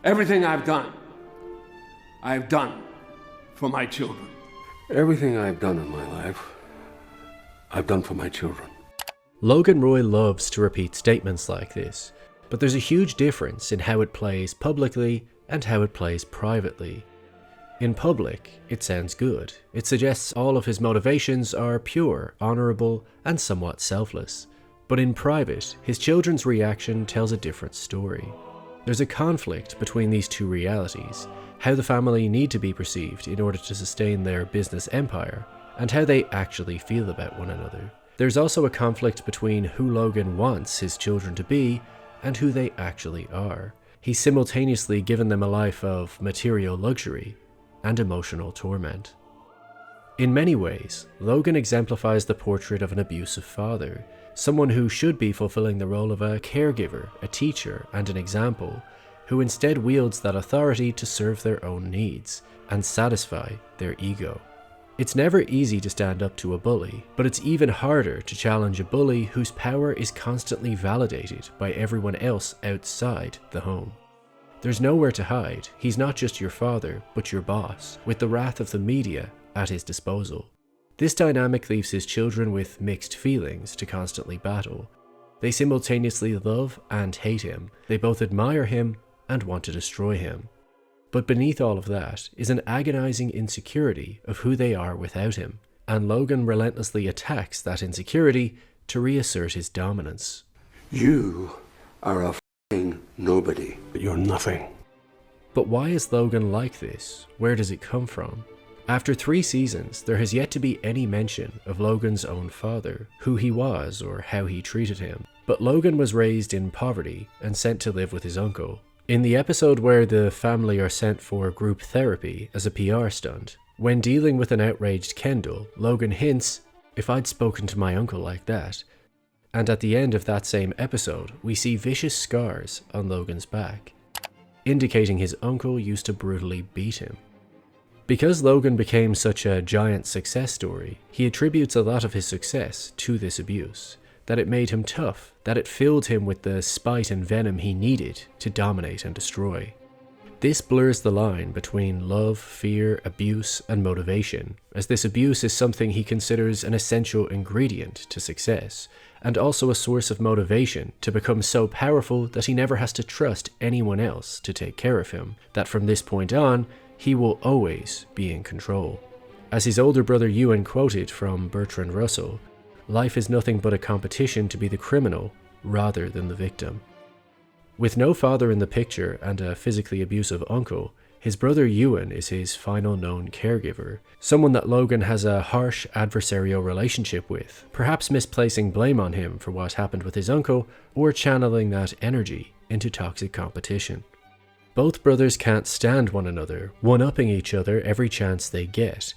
Everything I've done for my children. Everything I've done in my life, I've done for my children. Logan Roy loves to repeat statements like this, but there's a huge difference in how it plays publicly and how it plays privately. In public, it sounds good. It suggests all of his motivations are pure, honourable, and somewhat selfless. But in private, his children's reaction tells a different story. There's a conflict between these two realities, how the family need to be perceived in order to sustain their business empire, and how they actually feel about one another. There's also a conflict between who Logan wants his children to be and who they actually are. He's simultaneously given them a life of material luxury and emotional torment. In many ways, Logan exemplifies the portrait of an abusive father, someone who should be fulfilling the role of a caregiver, a teacher, and an example, who instead wields that authority to serve their own needs and satisfy their ego. It's never easy to stand up to a bully, but it's even harder to challenge a bully whose power is constantly validated by everyone else outside the home. There's nowhere to hide. He's not just your father, but your boss, with the wrath of the media at his disposal. This dynamic leaves his children with mixed feelings to constantly battle. They simultaneously love and hate him. They both admire him and want to destroy him. But beneath all of that is an agonizing insecurity of who they are without him, and Logan relentlessly attacks that insecurity to reassert his dominance. You are a f***ing nobody. You're nothing. But why is Logan like this? Where does it come from? After 3 seasons, there has yet to be any mention of Logan's own father, who he was or how he treated him. But Logan was raised in poverty and sent to live with his uncle. In the episode where the family are sent for group therapy as a PR stunt, when dealing with an outraged Kendall, Logan hints, "If I'd spoken to my uncle like that." And at the end of that same episode, we see vicious scars on Logan's back, indicating his uncle used to brutally beat him. Because Logan became such a giant success story, he attributes a lot of his success to this abuse. That it made him tough, that it filled him with the spite and venom he needed to dominate and destroy. This blurs the line between love, fear, abuse, and motivation, as this abuse is something he considers an essential ingredient to success, and also a source of motivation to become so powerful that he never has to trust anyone else to take care of him, that from this point on, he will always be in control. As his older brother Ewan quoted from Bertrand Russell, "Life is nothing but a competition to be the criminal rather than the victim." With no father in the picture and a physically abusive uncle, his brother Ewan is his final known caregiver, someone that Logan has a harsh adversarial relationship with, perhaps misplacing blame on him for what happened with his uncle or channeling that energy into toxic competition. Both brothers can't stand one another, one-upping each other every chance they get.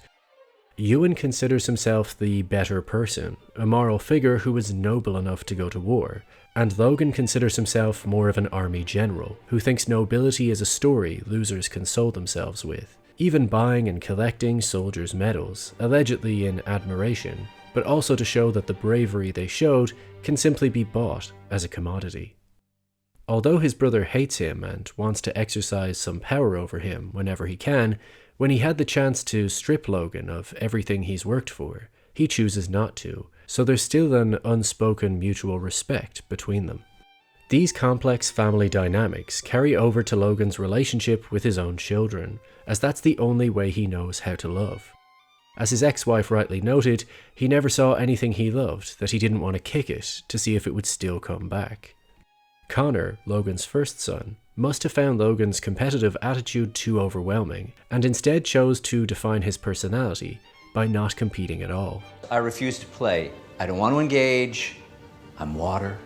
Ewan considers himself the better person, a moral figure who is noble enough to go to war, and Logan considers himself more of an army general, who thinks nobility is a story losers console themselves with, even buying and collecting soldiers' medals, allegedly in admiration, but also to show that the bravery they showed can simply be bought as a commodity. Although his brother hates him and wants to exercise some power over him whenever he can, when he had the chance to strip Logan of everything he's worked for, he chooses not to, so there's still an unspoken mutual respect between them. These complex family dynamics carry over to Logan's relationship with his own children, as that's the only way he knows how to love. As his ex-wife rightly noted, he never saw anything he loved that he didn't want to kick it to see if it would still come back. Connor, Logan's first son, must have found Logan's competitive attitude too overwhelming, and instead chose to define his personality by not competing at all. I refuse to play. I don't want to engage. I'm water.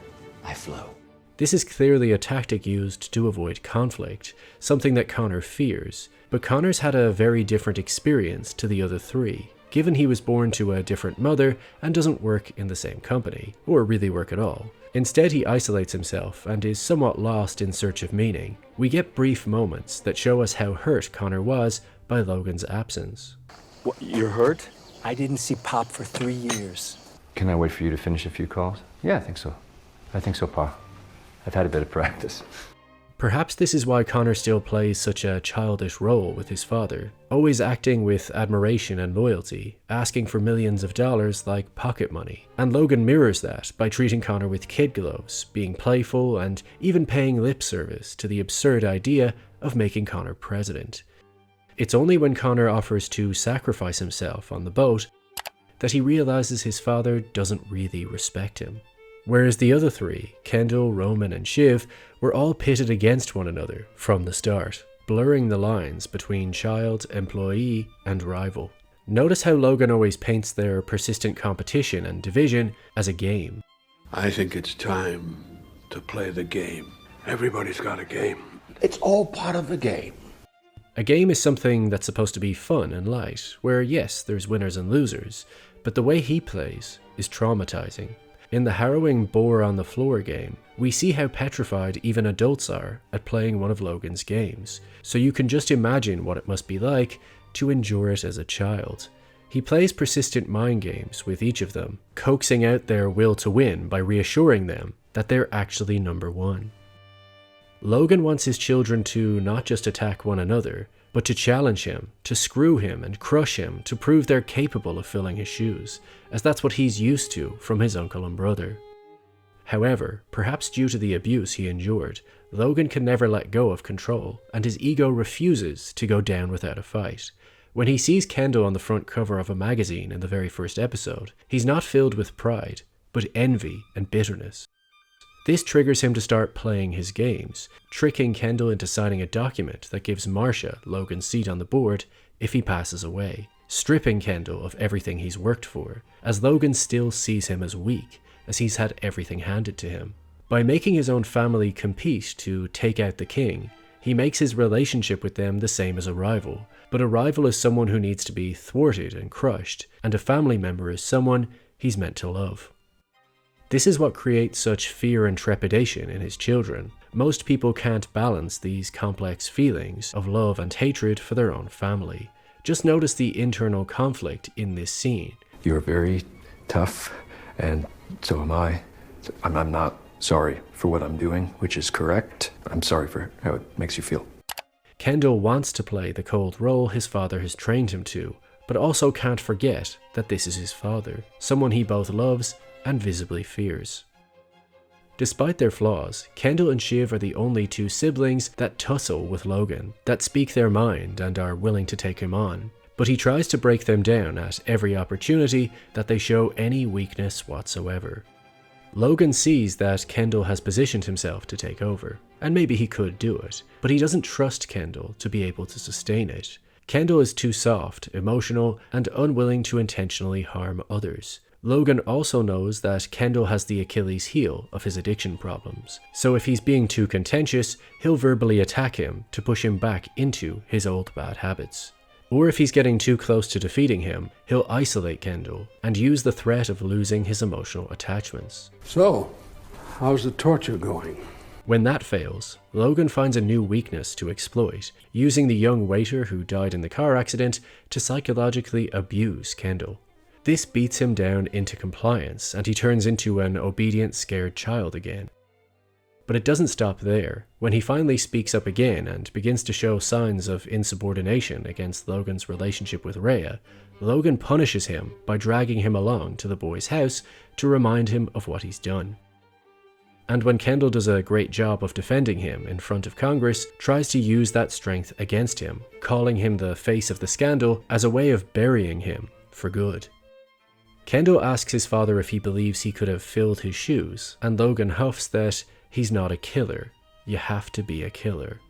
I flow. This is clearly a tactic used to avoid conflict, something that Connor fears, but Connor's had a very different experience to the other 3, given he was born to a different mother and doesn't work in the same company, or really work at all. Instead, he isolates himself and is somewhat lost in search of meaning. We get brief moments that show us how hurt Connor was by Logan's absence. What, you're hurt? I didn't see Pop for 3 years. Can I wait for you to finish a few calls? Yeah, I think so. I think so, Pa. I've had a bit of practice. Perhaps this is why Connor still plays such a childish role with his father, always acting with admiration and loyalty, asking for millions of dollars like pocket money. And Logan mirrors that by treating Connor with kid gloves, being playful, and even paying lip service to the absurd idea of making Connor president. It's only when Connor offers to sacrifice himself on the boat that he realizes his father doesn't really respect him. Whereas the other three, Kendall, Roman, and Shiv, were all pitted against one another from the start, blurring the lines between child, employee, and rival. Notice how Logan always paints their persistent competition and division as a game. I think it's time to play the game. Everybody's got a game. It's all part of the game. A game is something that's supposed to be fun and light, where yes, there's winners and losers, but the way he plays is traumatizing. In the harrowing Boar on the Floor game, we see how petrified even adults are at playing one of Logan's games, so you can just imagine what it must be like to endure it as a child. He plays persistent mind games with each of them, coaxing out their will to win by reassuring them that they're actually number one. Logan wants his children to not just attack one another, but to challenge him, to screw him and crush him, to prove they're capable of filling his shoes, as that's what he's used to from his uncle and brother. However, perhaps due to the abuse he endured, Logan can never let go of control, and his ego refuses to go down without a fight. When he sees Kendall on the front cover of a magazine in the very first episode, he's not filled with pride, but envy and bitterness. This triggers him to start playing his games, tricking Kendall into signing a document that gives Marcia Logan's seat on the board if he passes away, stripping Kendall of everything he's worked for, as Logan still sees him as weak, as he's had everything handed to him. By making his own family compete to take out the king, he makes his relationship with them the same as a rival, but a rival is someone who needs to be thwarted and crushed, and a family member is someone he's meant to love. This is what creates such fear and trepidation in his children. Most people can't balance these complex feelings of love and hatred for their own family. Just notice the internal conflict in this scene. You're very tough, and so am I. I'm not sorry for what I'm doing, which is correct. I'm sorry for how it makes you feel. Kendall wants to play the cold role his father has trained him to, but also can't forget that this is his father, someone he both loves and visibly fears. Despite their flaws, Kendall and Shiv are the only two siblings that tussle with Logan, that speak their mind and are willing to take him on, but he tries to break them down at every opportunity that they show any weakness whatsoever. Logan sees that Kendall has positioned himself to take over, and maybe he could do it, but he doesn't trust Kendall to be able to sustain it. Kendall is too soft, emotional, and unwilling to intentionally harm others. Logan also knows that Kendall has the Achilles heel of his addiction problems, so if he's being too contentious, he'll verbally attack him to push him back into his old bad habits. Or if he's getting too close to defeating him, he'll isolate Kendall and use the threat of losing his emotional attachments. So, how's the torture going? When that fails, Logan finds a new weakness to exploit, using the young waiter who died in the car accident to psychologically abuse Kendall. This beats him down into compliance, and he turns into an obedient, scared child again. But it doesn't stop there. When he finally speaks up again and begins to show signs of insubordination against Logan's relationship with Rhea, Logan punishes him by dragging him along to the boy's house to remind him of what he's done. And when Kendall does a great job of defending him in front of Congress, tries to use that strength against him, calling him the face of the scandal as a way of burying him for good. Kendall asks his father if he believes he could have filled his shoes, and Logan huffs that he's not a killer. You have to be a killer.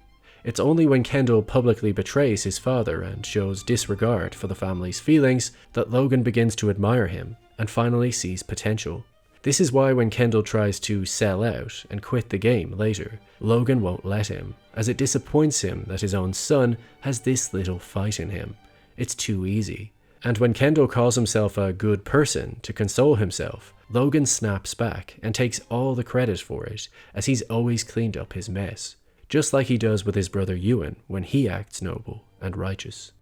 It's only when Kendall publicly betrays his father and shows disregard for the family's feelings that Logan begins to admire him and finally sees potential. This is why when Kendall tries to sell out and quit the game later, Logan won't let him, as it disappoints him that his own son has this little fight in him. It's too easy. And when Kendall calls himself a good person to console himself, Logan snaps back and takes all the credit for it, as he's always cleaned up his mess, just like he does with his brother Ewan when he acts noble and righteous.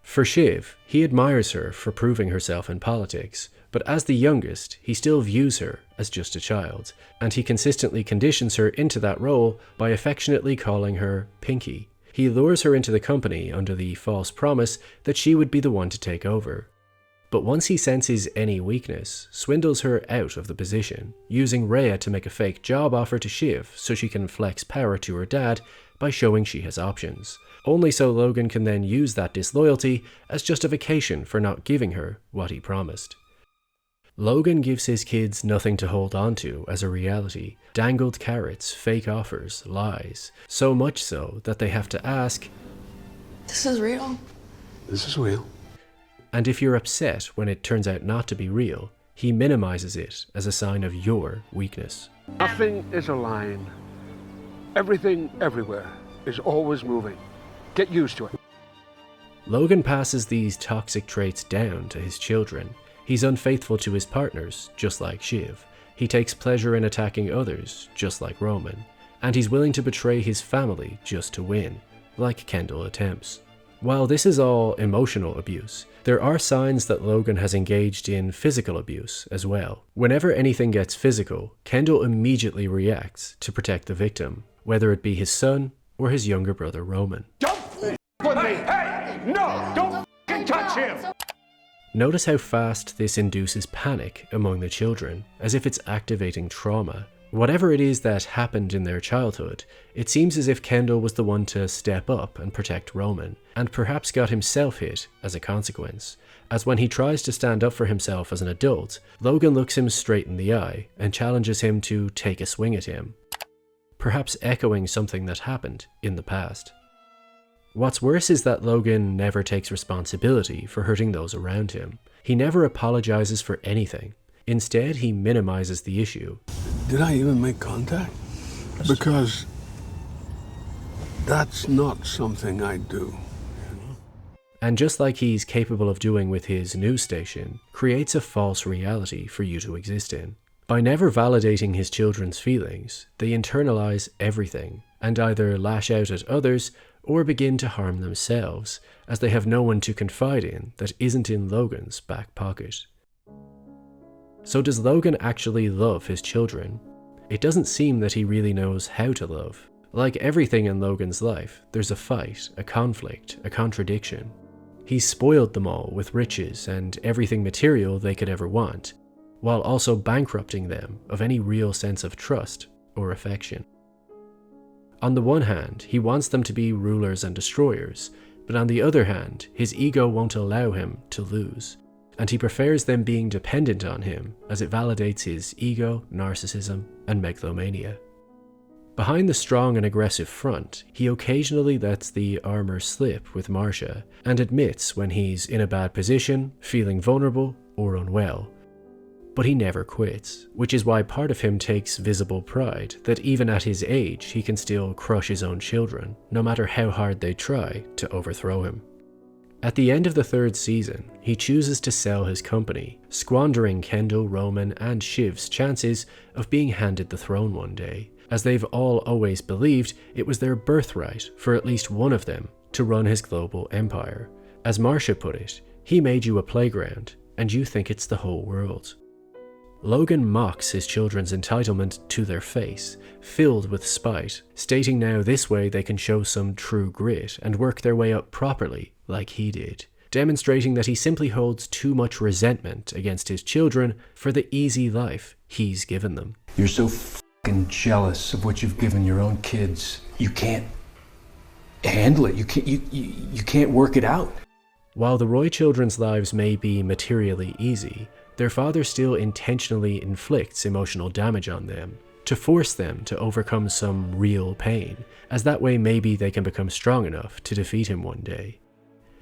For Shiv, he admires her for proving herself in politics, But as the youngest, he still views her as just a child, and he consistently conditions her into that role by affectionately calling her Pinky. He lures her into the company under the false promise that she would be the one to take over. But once he senses any weakness, swindles her out of the position, using Rhea to make a fake job offer to Shiv so she can flex power to her dad by showing she has options, only so Logan can then use that disloyalty as justification for not giving her what he promised. Logan gives his kids nothing to hold on to as a reality, dangled carrots, fake offers, lies, so much so that they have to ask, "This is real?" This is real. And if you're upset when it turns out not to be real, he minimizes it as a sign of your weakness. Nothing is a line. Everything, everywhere, is always moving. Get used to it. Logan passes these toxic traits down to his children. He's unfaithful to his partners, just like Shiv. He takes pleasure in attacking others, just like Roman. And he's willing to betray his family just to win, like Kendall attempts. While this is all emotional abuse, there are signs that Logan has engaged in physical abuse as well. Whenever anything gets physical, Kendall immediately reacts to protect the victim, whether it be his son or his younger brother Roman. Don't f*** with me! Hey! No! Don't f***ing touch him! Notice how fast this induces panic among the children, as if it's activating trauma. Whatever it is that happened in their childhood, it seems as if Kendall was the one to step up and protect Roman, and perhaps got himself hit as a consequence, as when he tries to stand up for himself as an adult, Logan looks him straight in the eye and challenges him to take a swing at him, perhaps echoing something that happened in the past. What's worse is that Logan never takes responsibility for hurting those around him. He never apologizes for anything. Instead, he minimizes the issue. Did I even make contact? Because that's not something I do. And just like he's capable of doing with his news station, creates a false reality for you to exist in. By never validating his children's feelings, they internalize everything and either lash out at others or begin to harm themselves, as they have no one to confide in that isn't in Logan's back pocket. So does Logan actually love his children? It doesn't seem that he really knows how to love. Like everything in Logan's life, there's a fight, a conflict, a contradiction. He's spoiled them all with riches and everything material they could ever want, while also bankrupting them of any real sense of trust or affection. On the one hand, he wants them to be rulers and destroyers, but on the other hand, his ego won't allow him to lose, and he prefers them being dependent on him as it validates his ego, narcissism, and megalomania. Behind the strong and aggressive front, he occasionally lets the armor slip with Marcia and admits when he's in a bad position, feeling vulnerable, or unwell. But he never quits, which is why part of him takes visible pride that even at his age he can still crush his own children, no matter how hard they try to overthrow him. At the end of the third season, he chooses to sell his company, squandering Kendall, Roman, and Shiv's chances of being handed the throne one day, as they've all always believed it was their birthright for at least one of them to run his global empire. As Marcia put it, he made you a playground, and you think it's the whole world. Logan mocks his children's entitlement to their face, filled with spite, stating now this way they can show some true grit and work their way up properly, like he did, demonstrating that he simply holds too much resentment against his children for the easy life he's given them. You're so fucking jealous of what you've given your own kids. You can't handle it. You can't work it out. While the Roy children's lives may be materially easy, their father still intentionally inflicts emotional damage on them, to force them to overcome some real pain, as that way maybe they can become strong enough to defeat him one day.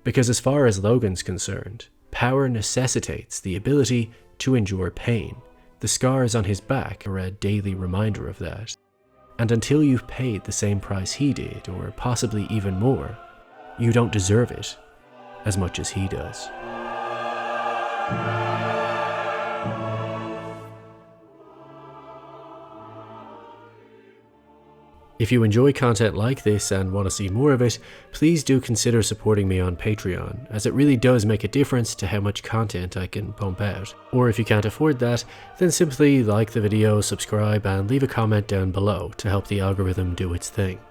Because as far as Logan's concerned, power necessitates the ability to endure pain. The scars on his back are a daily reminder of that. And until you've paid the same price he did, or possibly even more, you don't deserve it as much as he does. If you enjoy content like this and want to see more of it, please do consider supporting me on Patreon, as it really does make a difference to how much content I can pump out. Or if you can't afford that, then simply like the video, subscribe, and leave a comment down below to help the algorithm do its thing.